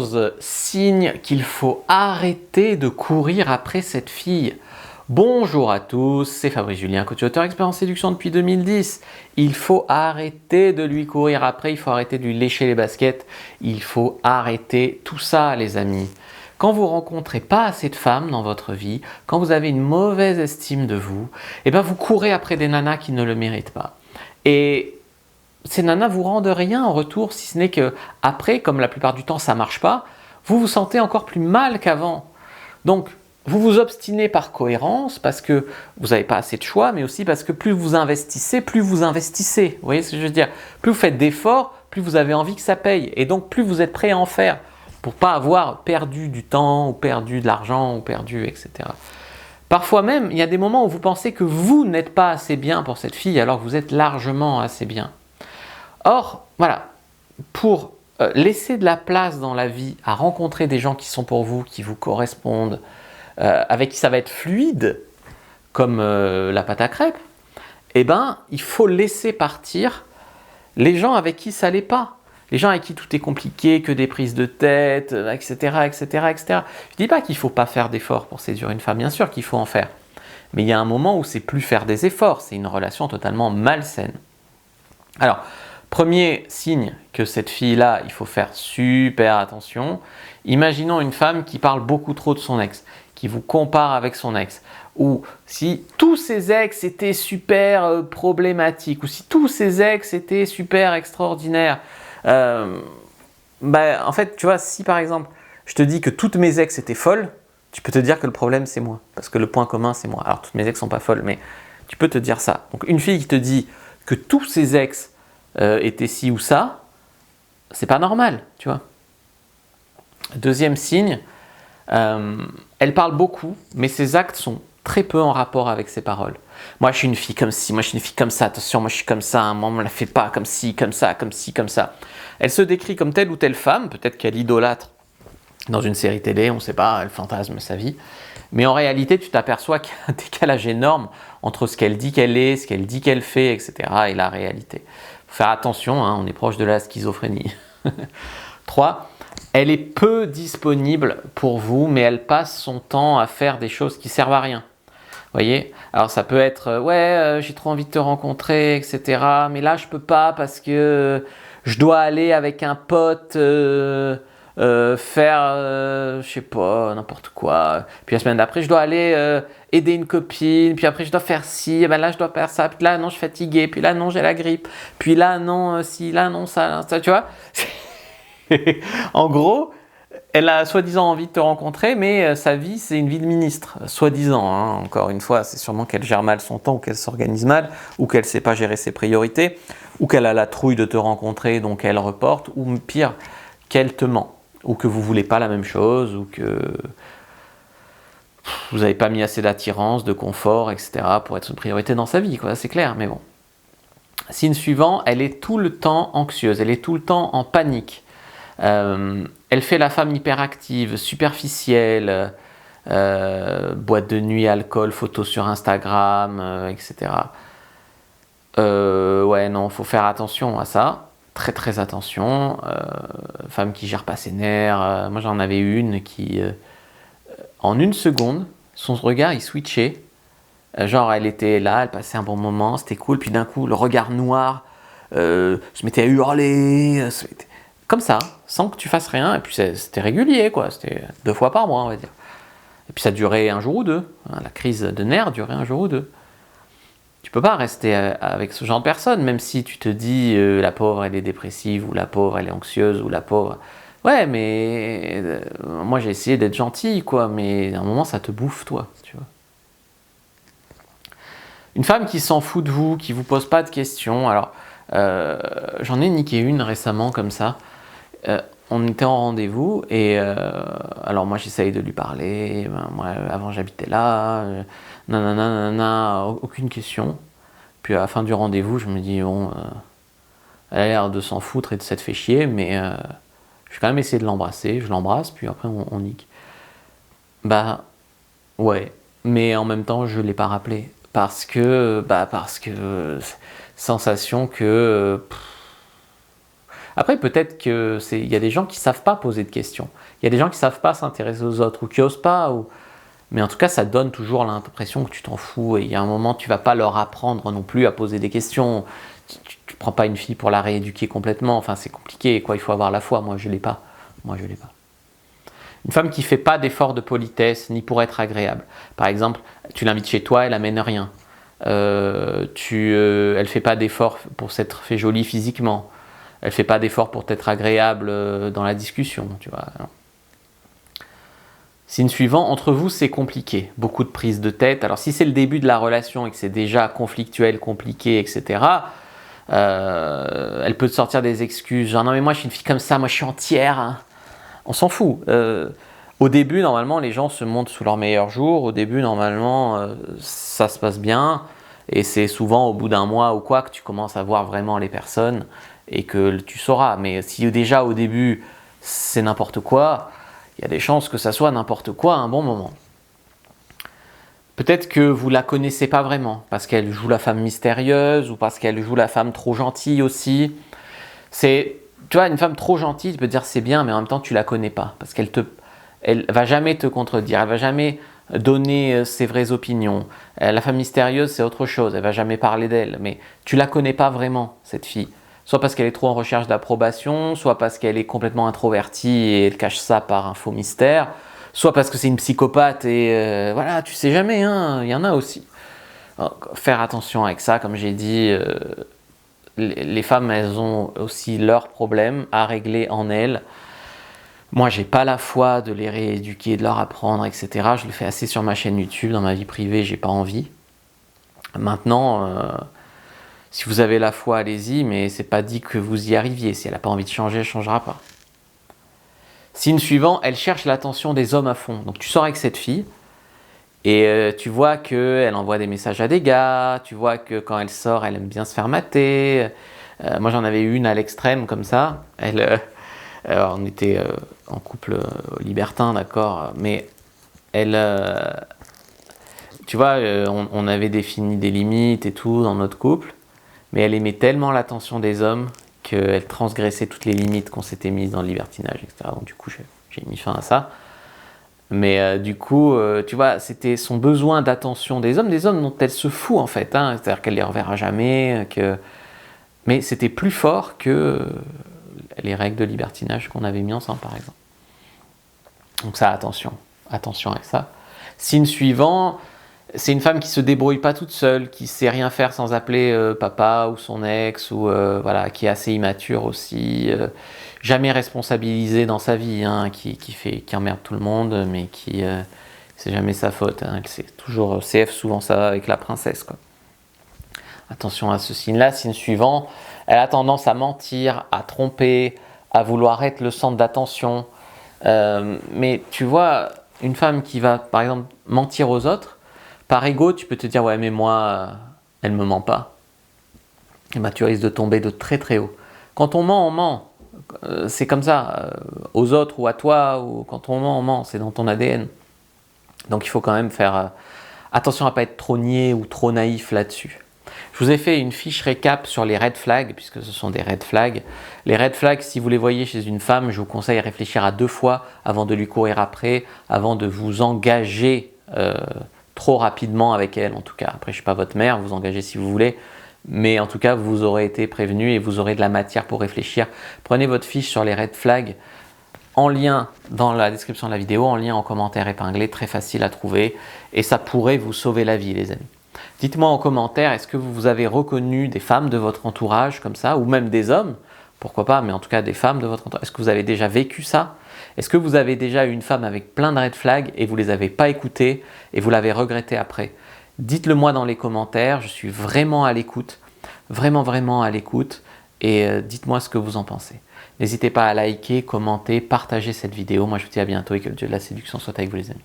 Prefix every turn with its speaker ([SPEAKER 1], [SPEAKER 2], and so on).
[SPEAKER 1] 14 signes qu'il faut arrêter de courir après cette fille. Bonjour à tous, c'est Fabrice Julien, coach auteur expert en séduction depuis 2010. Il faut arrêter de lui courir après, il faut arrêter de lui lécher les baskets, il faut arrêter tout ça les amis. Quand vous rencontrez pas assez de femmes dans votre vie, quand vous avez une mauvaise estime de vous, eh ben vous courez après des nanas qui ne le méritent pas. Et ces nanas vous rendent rien en retour, si ce n'est que après, comme la plupart du temps ça marche pas, vous vous sentez encore plus mal qu'avant. Donc, vous vous obstinez par cohérence parce que vous n'avez pas assez de choix, mais aussi parce que plus vous investissez, plus vous investissez. Vous voyez ce que je veux dire? Plus vous faites d'efforts, plus vous avez envie que ça paye. Et donc, plus vous êtes prêt à en faire pour ne pas avoir perdu du temps, ou perdu de l'argent, ou perdu, etc. Parfois même, il y a des moments où vous pensez que vous n'êtes pas assez bien pour cette fille, alors que vous êtes largement assez bien. Or, voilà, pour laisser de la place dans la vie à rencontrer des gens qui sont pour vous, qui vous correspondent, avec qui ça va être fluide, comme la pâte à crêpes, eh ben, il faut laisser partir les gens avec qui ça l'est pas. Les gens avec qui tout est compliqué, que des prises de tête, etc., etc., etc. Je ne dis pas qu'il ne faut pas faire d'efforts pour séduire une femme, bien sûr qu'il faut en faire. Mais il y a un moment où c'est plus faire des efforts, c'est une relation totalement malsaine. Alors, premier signe que cette fille-là, il faut faire super attention. Imaginons une femme qui parle beaucoup trop de son ex, qui vous compare avec son ex, ou si tous ses ex étaient super problématiques, ou si tous ses ex étaient super extraordinaires. En fait, tu vois, si par exemple, je te dis que toutes mes ex étaient folles, tu peux te dire que le problème c'est moi, parce que le point commun c'est moi. Alors toutes mes ex sont pas folles, mais tu peux te dire ça. Donc une fille qui te dit que tous ses ex étaient ci ou ça, c'est pas normal, tu vois. Deuxième signe, elle parle beaucoup, mais ses actes sont très peu en rapport avec ses paroles. Moi, je suis une fille comme ci, moi, je suis une fille comme ça, attention, moi, je suis comme ça, moi, on ne me la fait pas comme ci, comme ça, comme ci, comme ça. Elle se décrit comme telle ou telle femme, peut-être qu'elle idolâtre dans une série télé, on ne sait pas, elle fantasme sa vie. Mais en réalité, tu t'aperçois qu'il y a un décalage énorme entre ce qu'elle dit qu'elle est, ce qu'elle dit qu'elle fait, etc. et la réalité. Il faut faire attention, hein, on est proche de la schizophrénie. 3. Elle est peu disponible pour vous, mais elle passe son temps à faire des choses qui servent à rien. Vous voyez? Alors ça peut être j'ai trop envie de te rencontrer, etc. Mais là je peux pas parce que je dois aller avec un pote faire je sais pas n'importe quoi. Puis la semaine d'après je dois aller aider une copine. Puis après je dois faire ci. Et ben là je dois faire ça. Puis là non je suis fatigué. Puis là non j'ai la grippe. Puis là non si là non ça tu vois. En gros, elle a soi-disant envie de te rencontrer, mais sa vie, c'est une vie de ministre. Soi-disant, hein. Encore une fois, c'est sûrement qu'elle gère mal son temps, ou qu'elle s'organise mal, ou qu'elle ne sait pas gérer ses priorités, ou qu'elle a la trouille de te rencontrer, donc elle reporte, ou pire, qu'elle te ment, ou que vous ne voulez pas la même chose, ou que vous n'avez pas mis assez d'attirance, de confort, etc. pour être une priorité dans sa vie, quoi. C'est clair, mais bon. Signe suivant, elle est tout le temps anxieuse, elle est tout le temps en panique. Elle fait la femme hyperactive, superficielle, boîte de nuit, alcool, photos sur Instagram, etc. Ouais, non, faut faire attention à ça, très très attention. Femme qui gère pas ses nerfs. Moi j'en avais une qui, en une seconde, son regard il switchait. Genre elle était là, elle passait un bon moment, c'était cool, puis d'un coup le regard noir se mettait à hurler. Comme ça, sans que tu fasses rien, et puis c'était régulier, quoi. C'était 2 fois par mois, on va dire. Et puis ça durait un jour ou deux. La crise de nerfs durait un jour ou deux. Tu peux pas rester avec ce genre de personne, même si tu te dis la pauvre elle est dépressive, ou la pauvre elle est anxieuse, ou la pauvre. Ouais, mais moi j'ai essayé d'être gentil, quoi, mais à un moment ça te bouffe, toi, tu vois. Une femme qui s'en fout de vous, qui vous pose pas de questions. Alors, j'en ai niqué une récemment comme ça. On était en rendez-vous et alors moi j'essaye de lui parler, moi avant j'habitais là, nanana, nanana, aucune question. Puis à la fin du rendez-vous je me dis bon, elle a l'air de s'en foutre et de s'être fait chier, mais je vais quand même essayer de l'embrasser, je l'embrasse puis après on nique. Bah ouais, mais en même temps je l'ai pas rappelé parce que sensation que Après, peut-être qu'il y a des gens qui ne savent pas poser de questions. Il y a des gens qui ne savent pas s'intéresser aux autres ou qui n'osent pas. Mais en tout cas, ça donne toujours l'impression que tu t'en fous. Et il y a un moment, tu ne vas pas leur apprendre non plus à poser des questions. Tu ne prends pas une fille pour la rééduquer complètement. Enfin, c'est compliqué, quoi. Il faut avoir la foi. Moi, je ne l'ai pas. Moi, je l'ai pas. Une femme qui ne fait pas d'effort de politesse, ni pour être agréable. Par exemple, tu l'invites chez toi, elle n'amène rien. Elle ne fait pas d'effort pour s'être fait jolie physiquement. Elle ne fait pas d'effort pour être agréable dans la discussion. Tu vois. Signe suivant, entre vous c'est compliqué, beaucoup de prises de tête. Alors si c'est le début de la relation et que c'est déjà conflictuel, compliqué, etc., elle peut te sortir des excuses, genre non mais moi je suis une fille comme ça, moi je suis entière. Hein. On s'en fout. Au début, normalement, les gens se montrent sous leur meilleur jour. Au début, normalement, ça se passe bien. Et c'est souvent au bout d'un mois ou quoi que tu commences à voir vraiment les personnes et que tu sauras. Mais si déjà au début, c'est n'importe quoi, il y a des chances que ça soit n'importe quoi à un bon moment. Peut-être que vous la connaissez pas vraiment, parce qu'elle joue la femme mystérieuse ou parce qu'elle joue la femme trop gentille aussi. Tu vois, une femme trop gentille, tu peux te dire c'est bien, mais en même temps tu la connais pas, parce elle va jamais te contredire, elle va jamais donner ses vraies opinions. La femme mystérieuse c'est autre chose, elle va jamais parler d'elle, mais tu la connais pas vraiment cette fille. Soit parce qu'elle est trop en recherche d'approbation, soit parce qu'elle est complètement introvertie et elle cache ça par un faux mystère, soit parce que c'est une psychopathe et voilà, tu sais jamais, hein, il y en a aussi. Alors, faire attention avec ça, comme j'ai dit, les femmes, elles ont aussi leurs problèmes à régler en elles. Moi, j'ai pas la foi de les rééduquer, de leur apprendre, etc. Je le fais assez sur ma chaîne YouTube, dans ma vie privée, j'ai pas envie. Maintenant, si vous avez la foi, allez-y, mais c'est pas dit que vous y arriviez. Si elle n'a pas envie de changer, elle ne changera pas. Signe suivant, elle cherche l'attention des hommes à fond. Donc tu sors avec cette fille et tu vois qu'elle envoie des messages à des gars, tu vois que quand elle sort, elle aime bien se faire mater. Moi j'en avais une à l'extrême comme ça. Alors, on était en couple libertin, d'accord, mais tu vois, on avait défini des limites et tout dans notre couple. Mais elle aimait tellement l'attention des hommes qu'elle transgressait toutes les limites qu'on s'était mises dans le libertinage, etc. Donc du coup, j'ai mis fin à ça. Mais du coup, tu vois, c'était son besoin d'attention des hommes dont elle se fout en fait. Hein. C'est-à-dire qu'elle les reverra jamais. Mais c'était plus fort que les règles de libertinage qu'on avait mis ensemble, par exemple. Donc ça, attention avec ça. Signe suivant, c'est une femme qui se débrouille pas toute seule, qui sait rien faire sans appeler papa ou son ex, ou voilà, qui est assez immature aussi, jamais responsabilisée dans sa vie, hein, qui emmerde tout le monde, mais qui c'est jamais sa faute. Hein, elle sait toujours CF souvent ça avec la princesse, quoi. Attention à ce signe-là. Signe suivant, elle a tendance à mentir, à tromper, à vouloir être le centre d'attention. Mais tu vois, une femme qui va par exemple mentir aux autres, par ego, tu peux te dire, ouais, mais moi, elle ne me ment pas. Et ben, tu risques de tomber de très très haut. Quand on ment, on ment. C'est comme ça. Aux autres ou à toi, ou quand on ment, c'est dans ton ADN. Donc il faut quand même faire attention à ne pas être trop niais ou trop naïf là-dessus. Je vous ai fait une fiche récap sur les red flags, puisque ce sont des red flags. Les red flags, si vous les voyez chez une femme, je vous conseille de réfléchir à 2 fois avant de lui courir après, avant de vous engager trop rapidement avec elle, en tout cas. Après, je ne suis pas votre mère, vous engagez si vous voulez, mais en tout cas, vous aurez été prévenu et vous aurez de la matière pour réfléchir. Prenez votre fiche sur les red flags en lien dans la description de la vidéo, en lien en commentaire épinglé, très facile à trouver, et ça pourrait vous sauver la vie, les amis. Dites-moi en commentaire, est-ce que vous avez reconnu des femmes de votre entourage comme ça, ou même des hommes, pourquoi pas, mais en tout cas des femmes de votre entourage. Est-ce que vous avez déjà vécu ça? Est-ce que vous avez déjà eu une femme avec plein de red flags et vous ne les avez pas écoutées et vous l'avez regretté après? Dites-le moi dans les commentaires, je suis vraiment à l'écoute, vraiment à l'écoute, et dites-moi ce que vous en pensez. N'hésitez pas à liker, commenter, partager cette vidéo. Moi je vous dis à bientôt et que le Dieu de la séduction soit avec vous, les amis.